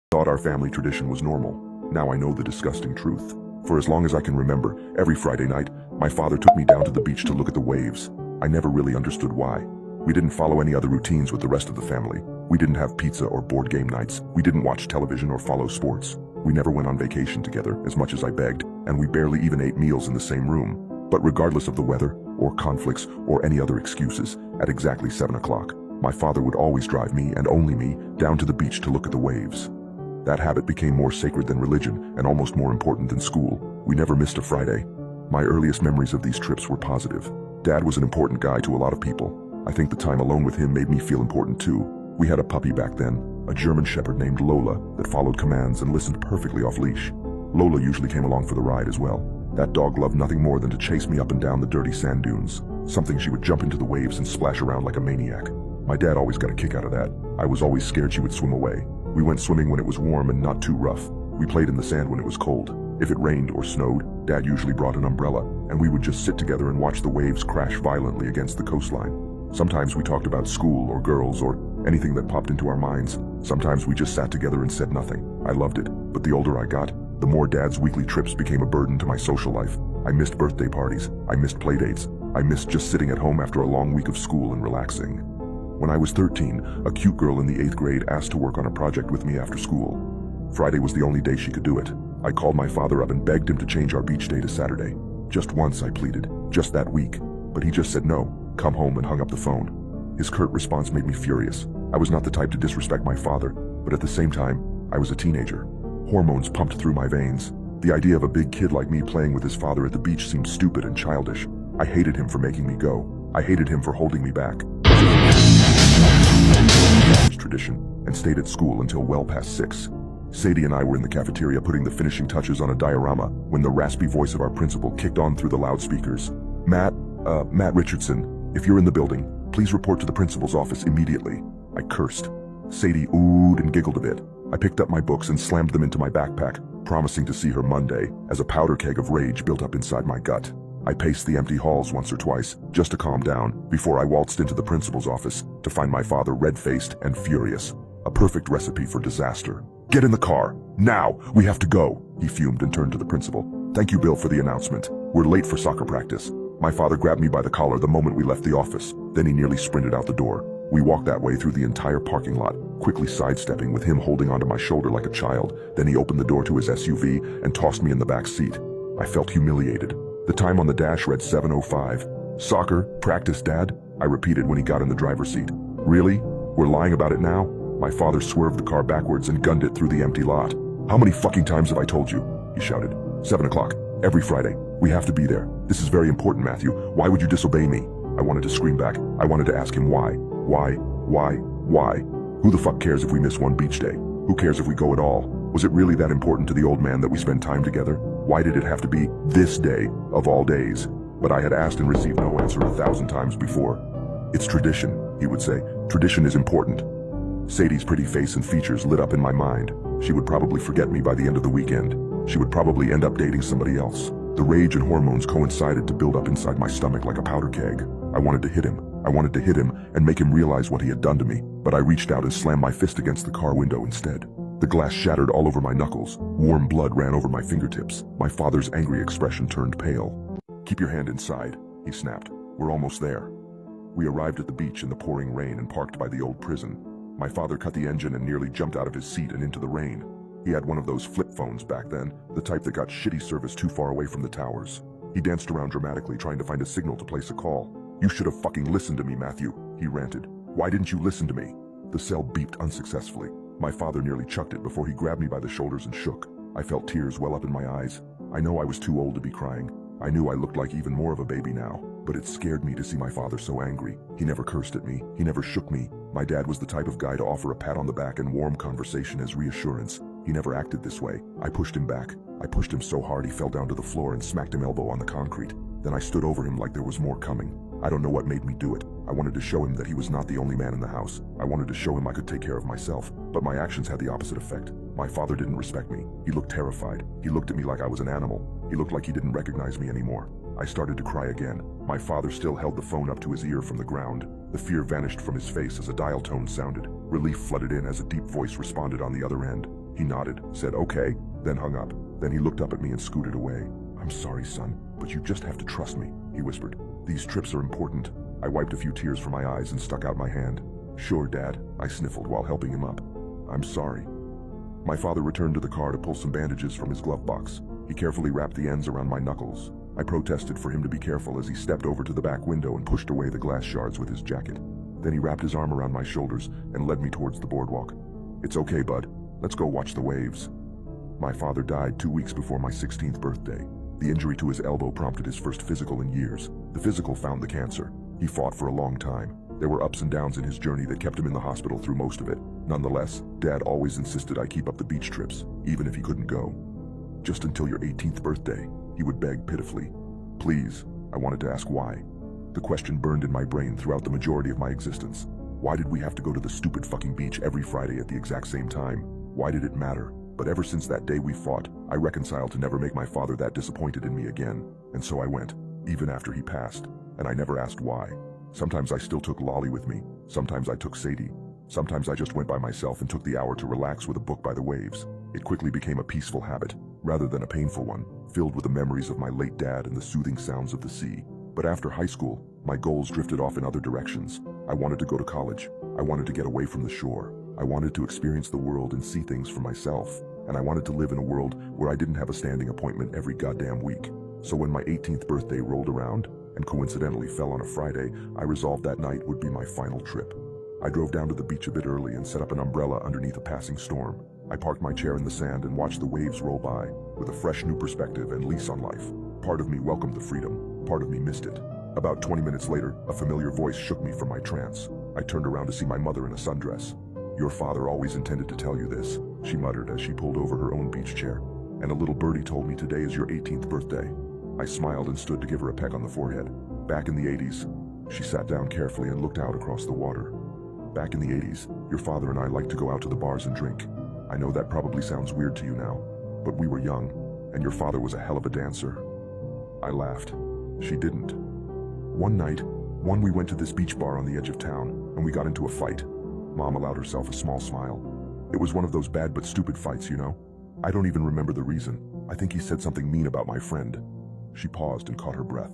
Thought our family tradition was normal. Now I know the disgusting truth. For as long as I can remember, every Friday night, my father took me down to the beach to look at the waves. I never really understood why. We didn't follow any other routines with the rest of the family. We didn't have pizza or board game nights. We didn't watch television or follow sports. We never went on vacation together, as much as I begged, and we barely even ate meals in the same room. But regardless of the weather, or conflicts, or any other excuses, at exactly 7 o'clock, my father would always drive me, and only me, down to the beach to look at the waves. That habit became more sacred than religion, and almost more important than school. We never missed a Friday. My earliest memories of these trips were positive. Dad was an important guy to a lot of people. I think the time alone with him made me feel important too. We had a puppy back then, a German Shepherd named Lola, that followed commands and listened perfectly off leash. Lola usually came along for the ride as well. That dog loved nothing more than to chase me up and down the dirty sand dunes. Something she would jump into the waves and splash around like a maniac. My dad always got a kick out of that. I was always scared she would swim away. We went swimming when it was warm and not too rough. We played in the sand when it was cold. If it rained or snowed, Dad usually brought an umbrella, and we would just sit together and watch the waves crash violently against the coastline. Sometimes we talked about school or girls or anything that popped into our minds. Sometimes we just sat together and said nothing. I loved it, but the older I got, the more Dad's weekly trips became a burden to my social life. I missed birthday parties. I missed playdates. I missed just sitting at home after a long week of school and relaxing. When I was 13, a cute girl in the 8th grade asked to work on a project with me after school. Friday was the only day she could do it. I called my father up and begged him to change our beach day to Saturday. Just once, I pleaded, just that week. But he just said no, come home, and hung up the phone. His curt response made me furious. I was not the type to disrespect my father, but at the same time, I was a teenager. Hormones pumped through my veins. The idea of a big kid like me playing with his father at the beach seemed stupid and childish. I hated him for making me go. I hated him for holding me back. Tradition, and stayed at school until well past 6. Sadie and I were in the cafeteria putting the finishing touches on a diorama when the raspy voice of our principal kicked on through the loudspeakers. Matt Richardson, if you're in the building, please report to the principal's office immediately. I cursed. Sadie oohed and giggled a bit. I picked up my books and slammed them into my backpack, promising to see her Monday, as a powder keg of rage built up inside my gut. I paced the empty halls once or twice, just to calm down, before I waltzed into the principal's office to find my father red-faced and furious. A perfect recipe for disaster. Get in the car, now, we have to go, he fumed and turned to the principal. Thank you, Bill, for the announcement. We're late for soccer practice. My father grabbed me by the collar the moment we left the office. Then he nearly sprinted out the door. We walked that way through the entire parking lot, quickly sidestepping with him holding onto my shoulder like a child. Then he opened the door to his SUV and tossed me in the back seat. I felt humiliated. The time on the dash read 7:05. Soccer, practice, Dad? I repeated when he got in the driver's seat. Really? We're lying about it now? My father swerved the car backwards and gunned it through the empty lot. How many fucking times have I told you? He shouted. 7 o'clock. Every Friday. We have to be there. This is very important, Matthew. Why would you disobey me? I wanted to scream back. I wanted to ask him why. Why? Who the fuck cares if we miss one beach day? Who cares if we go at all? Was it really that important to the old man that we spend time together? Why did it have to be this day of all days? But I had asked and received no answer 1,000 times before. It's tradition, he would say. Tradition is important. Sadie's pretty face and features lit up in my mind. She would probably forget me by the end of the weekend. She would probably end up dating somebody else. The rage and hormones coincided to build up inside my stomach like a powder keg. I wanted to hit him. I wanted to hit him and make him realize what he had done to me. But I reached out and slammed my fist against the car window instead. The glass shattered all over my knuckles. Warm blood ran over my fingertips. My father's angry expression turned pale. Keep your hand inside, he snapped. We're almost there. We arrived at the beach in the pouring rain and parked by the old prison. My father cut the engine and nearly jumped out of his seat and into the rain. He had one of those flip phones back then, the type that got shitty service too far away from the towers. He danced around dramatically, trying to find a signal to place a call. You should have fucking listened to me, Matthew, he ranted. Why didn't you listen to me? The cell beeped unsuccessfully. My father nearly chucked it before he grabbed me by the shoulders and shook. I felt tears well up in my eyes. I know I was too old to be crying. I knew I looked like even more of a baby now, but it scared me to see my father so angry. He never cursed at me. He never shook me. My dad was the type of guy to offer a pat on the back and warm conversation as reassurance. He never acted this way. I pushed him back. I pushed him so hard he fell down to the floor and smacked him elbow on the concrete. Then I stood over him like there was more coming. I don't know what made me do it. I wanted to show him that he was not the only man in the house. I wanted to show him I could take care of myself, but my actions had the opposite effect. My father didn't respect me. He looked terrified. He looked at me like I was an animal. He looked like he didn't recognize me anymore. I started to cry again. My father still held the phone up to his ear from the ground. The fear vanished from his face as a dial tone sounded. Relief flooded in as a deep voice responded on the other end. He nodded, said okay, then hung up. Then he looked up at me and scooted away. I'm sorry, son, but you just have to trust me, he whispered. These trips are important. I wiped a few tears from my eyes and stuck out my hand. Sure, Dad, I sniffled while helping him up. I'm sorry. My father returned to the car to pull some bandages from his glove box. He carefully wrapped the ends around my knuckles. I protested for him to be careful as he stepped over to the back window and pushed away the glass shards with his jacket. Then he wrapped his arm around my shoulders and led me towards the boardwalk. It's okay, bud. Let's go watch the waves. My father died 2 weeks before my 16th birthday. The injury to his elbow prompted his first physical in years. The physical found the cancer. He fought for a long time. There were ups and downs in his journey that kept him in the hospital through most of it. Nonetheless, Dad always insisted I keep up the beach trips, even if he couldn't go. Just until your 18th birthday, he would beg pitifully. Please, I wanted to ask why. The question burned in my brain throughout the majority of my existence. Why did we have to go to the stupid fucking beach every Friday at the exact same time? Why did it matter? But ever since that day we fought, I reconciled to never make my father that disappointed in me again. And so I went, even after he passed, and I never asked why. Sometimes I still took Lolly with me. Sometimes I took Sadie. Sometimes I just went by myself and took the hour to relax with a book by the waves. It quickly became a peaceful habit, rather than a painful one, filled with the memories of my late dad and the soothing sounds of the sea. But after high school, my goals drifted off in other directions. I wanted to go to college. I wanted to get away from the shore. I wanted to experience the world and see things for myself. And I wanted to live in a world where I didn't have a standing appointment every goddamn week. So when my 18th birthday rolled around, and coincidentally fell on a Friday, I resolved that night would be my final trip. I drove down to the beach a bit early and set up an umbrella underneath a passing storm. I parked my chair in the sand and watched the waves roll by, with a fresh new perspective and lease on life. Part of me welcomed the freedom, part of me missed it. About 20 minutes later, a familiar voice shook me from my trance. I turned around to see my mother in a sundress. Your father always intended to tell you this, she muttered as she pulled over her own beach chair. And a little birdie told me today is your 18th birthday. I smiled and stood to give her a peck on the forehead. Back in the 80s, she sat down carefully and looked out across the water. Back in the 80s, your father and I liked to go out to the bars and drink. I know that probably sounds weird to you now, but we were young, and your father was a hell of a dancer. I laughed. She didn't. One night, we went to this beach bar on the edge of town, and we got into a fight. Mom allowed herself a small smile. It was one of those bad but stupid fights, you know? I don't even remember the reason. I think he said something mean about my friend. She paused and caught her breath.